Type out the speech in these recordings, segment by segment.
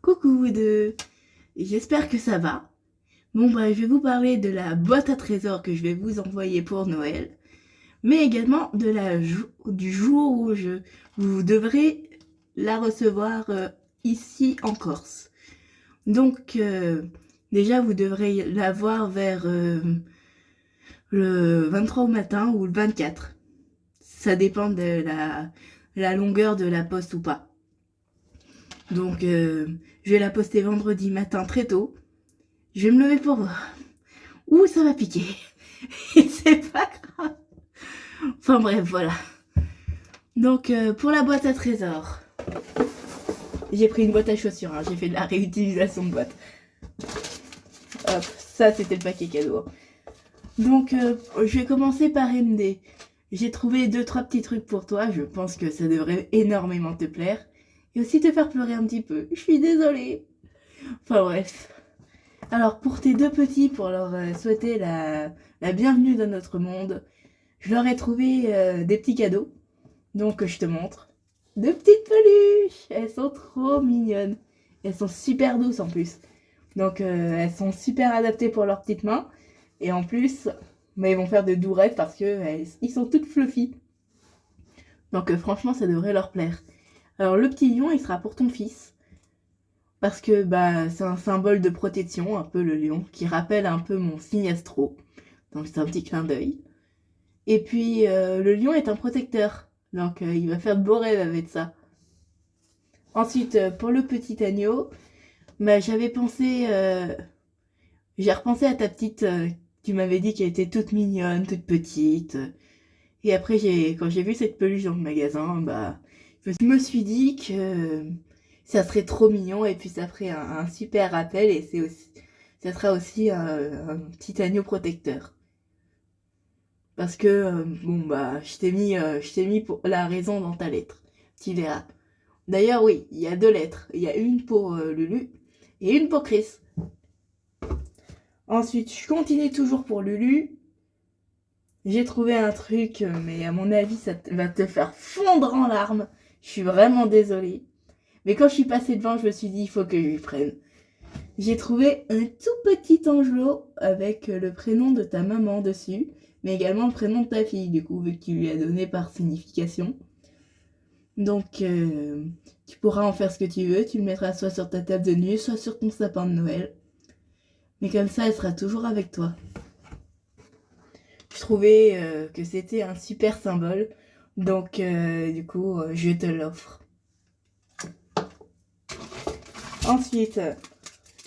Coucou j'espère que ça va. Bon bah je vais vous parler de la boîte à trésors que je vais vous envoyer pour Noël, mais également de du jour où vous devrez la recevoir ici en Corse. Donc déjà vous devrez l'avoir vers le 23 au matin ou le 24. Ça dépend de la longueur de la poste ou pas. Donc je vais la poster vendredi matin très tôt. Je vais me lever pour voir où ça va piquer. Et c'est pas grave. Enfin bref, voilà. Donc pour la boîte à trésors, j'ai pris une boîte à chaussures. J'ai fait de la réutilisation de boîte. Hop, ça c'était le paquet cadeau. Donc je vais commencer par MD. J'ai trouvé 2-3 petits trucs pour toi. Je pense que ça devrait énormément te plaire. Et aussi te faire pleurer un petit peu. Je suis désolée. Enfin bref. Alors pour tes deux petits, pour leur souhaiter la bienvenue dans notre monde, je leur ai trouvé des petits cadeaux. Donc je te montre. Deux petites peluches. Elles sont trop mignonnes. Elles sont super douces en plus. Donc elles sont super adaptées pour leurs petites mains. Et en plus, ils vont faire de doux rêves parce que ils sont toutes fluffy. Donc franchement, ça devrait leur plaire. Alors le petit lion, il sera pour ton fils. Parce que c'est un symbole de protection, un peu le lion, qui rappelle un peu mon signe astro. Donc c'est un petit clin d'œil. Et puis le lion est un protecteur. Donc il va faire de beaux rêves avec ça. Ensuite, pour le petit agneau, j'avais pensé... j'ai repensé à ta petite... tu m'avais dit qu'elle était toute mignonne, toute petite. Et après, quand j'ai vu cette peluche dans le magasin, je me suis dit que ça serait trop mignon et puis ça ferait un super rappel et ça sera aussi un petit agneau protecteur. Parce que, je t'ai mis pour la raison dans ta lettre. Tu verras. D'ailleurs, oui, il y a 2 lettres. Il y a une pour Lulu et une pour Chris. Ensuite, je continue toujours pour Lulu. J'ai trouvé un truc, mais à mon avis, ça va te faire fondre en larmes. Je suis vraiment désolée. Mais quand je suis passée devant, je me suis dit, il faut que je lui prenne. J'ai trouvé un tout petit angelot avec le prénom de ta maman dessus, mais également le prénom de ta fille, du coup, vu que tu lui as donné par signification. Donc, tu pourras en faire ce que tu veux. Tu le mettras soit sur ta table de nuit, soit sur ton sapin de Noël. Mais comme ça, elle sera toujours avec toi. Je trouvais que c'était un super symbole. Donc, du coup, je te l'offre. Ensuite,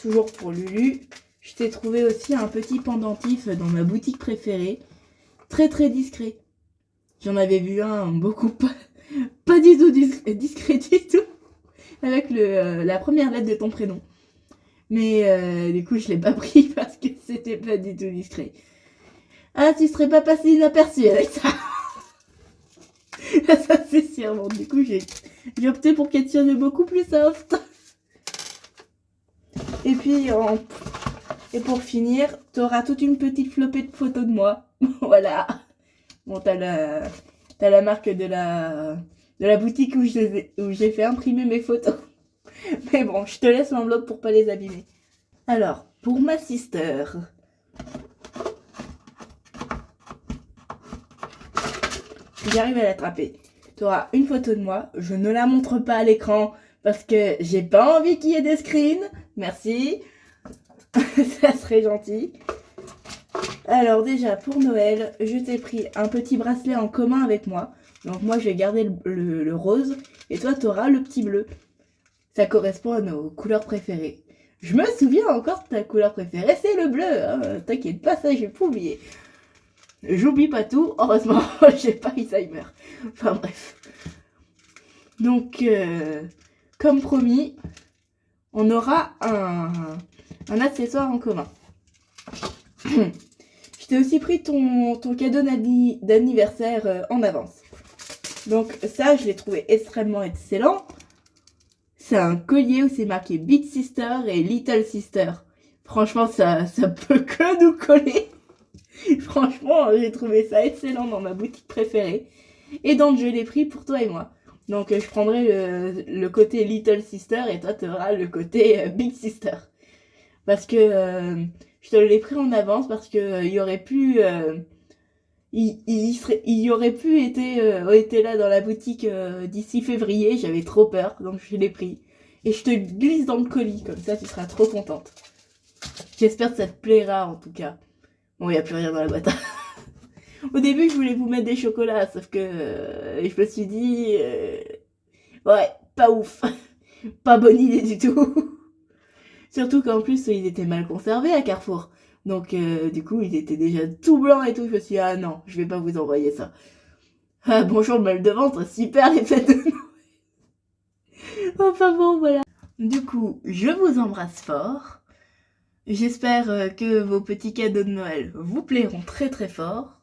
toujours pour Lulu, je t'ai trouvé aussi un petit pendentif dans ma boutique préférée. Très très discret. J'en avais vu un beaucoup pas du tout discret du tout. Avec la première lettre de ton prénom. Mais du coup, je l'ai pas pris parce que c'était pas du tout discret. Ah, tu serais pas passé inaperçu avec ça. Ça c'est sûr. Bon, du coup, j'ai opté pour quelque chose de beaucoup plus soft. Et puis, et pour finir, t'auras toute une petite flopée de photos de moi. Voilà. Bon, t'as la marque de la boutique où j'ai fait imprimer mes photos. Mais bon, je te laisse l'enveloppe pour pas les abîmer. Alors, pour ma sister... J'arrive à l'attraper. Tu auras une photo de moi. Je ne la montre pas à l'écran parce que j'ai pas envie qu'il y ait des screens. Merci. Ça serait gentil. Alors déjà, pour Noël, je t'ai pris un petit bracelet en commun avec moi. Donc moi, je vais garder le rose. Et toi, tu auras le petit bleu. Ça correspond à nos couleurs préférées. Je me souviens encore de ta couleur préférée, c'est le bleu. Hein. T'inquiète pas, ça, j'ai pas oublié. J'oublie pas tout, heureusement, j'ai pas Alzheimer. Enfin bref. Donc, comme promis, on aura un accessoire en commun. Je t'ai aussi pris ton cadeau d'anniversaire en avance. Donc ça, je l'ai trouvé extrêmement excellent. C'est un collier où c'est marqué Big Sister et Little Sister. Franchement, ça peut que nous coller. Franchement, j'ai trouvé ça excellent dans ma boutique préférée. Et donc, je l'ai pris pour toi et moi. Donc je prendrai le côté Little Sister et toi tu auras le côté Big Sister. Parce que je te l'ai pris en avance parce que il y aurait pu il y aurait pu été là dans la boutique d'ici février, j'avais trop peur, donc je l'ai pris. Et je te glisse dans le colis, comme ça tu seras trop contente. J'espère que ça te plaira en tout cas. Bon, il n'y a plus rien dans la boîte. Au début, je voulais vous mettre des chocolats, sauf que je me suis dit... ouais, pas ouf. Pas bonne idée du tout. Surtout qu'en plus, ils étaient mal conservés à Carrefour. Donc, du coup, ils étaient déjà tout blancs et tout. Je me suis dit, ah non, je vais pas vous envoyer ça. Ah, bonjour, mal de ventre, super les fêtes de Noël. Enfin bon, voilà. Du coup, je vous embrasse fort. J'espère que vos petits cadeaux de Noël vous plairont très très fort.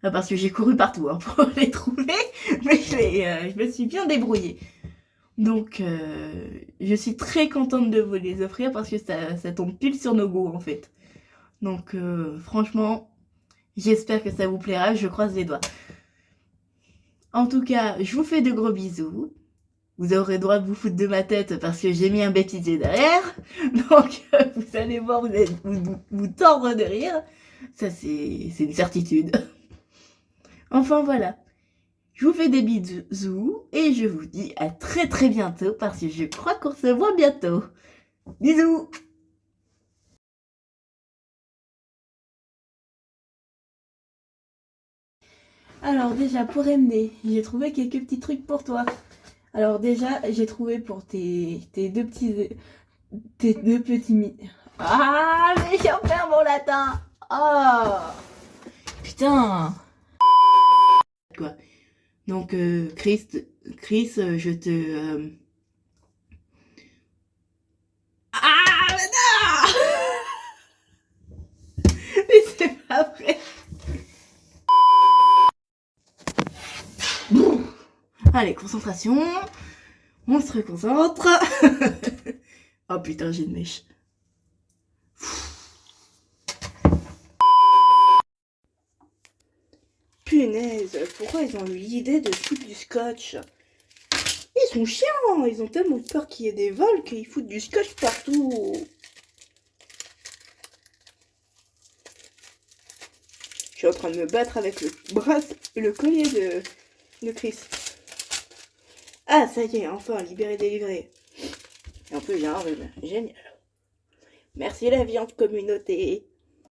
Parce que j'ai couru partout hein, pour les trouver, mais je me suis bien débrouillée. Donc, je suis très contente de vous les offrir parce que ça tombe pile sur nos goûts en fait. Donc, franchement, j'espère que ça vous plaira, je croise les doigts. En tout cas, je vous fais de gros bisous. Vous aurez droit de vous foutre de ma tête parce que j'ai mis un bêtisier derrière. Donc, vous allez voir, vous allez vous tordre de rire. Ça, c'est une certitude. Enfin, voilà. Je vous fais des bisous et je vous dis à très très bientôt parce que je crois qu'on se voit bientôt. Bisous! Alors déjà pour MD, j'ai trouvé quelques petits trucs pour toi. Alors déjà, j'ai trouvé pour tes deux petits Ah, mais j'en perds mon latin. Oh putain. Quoi. Donc Chris, je te Ah mais non. Mais c'est pas vrai. Allez, concentration. On se reconcentre. Oh putain, j'ai une mèche. Punaise, pourquoi ils ont eu l'idée de foutre du scotch? Ils sont chiants, ils ont tellement peur qu'il y ait des vols qu'ils foutent du scotch partout. Je suis en train de me battre avec le collier de Chris. Ah, ça y est, enfin, libéré, délivré. Et en plus, j'ai un rhume. Génial. Merci la viande communauté.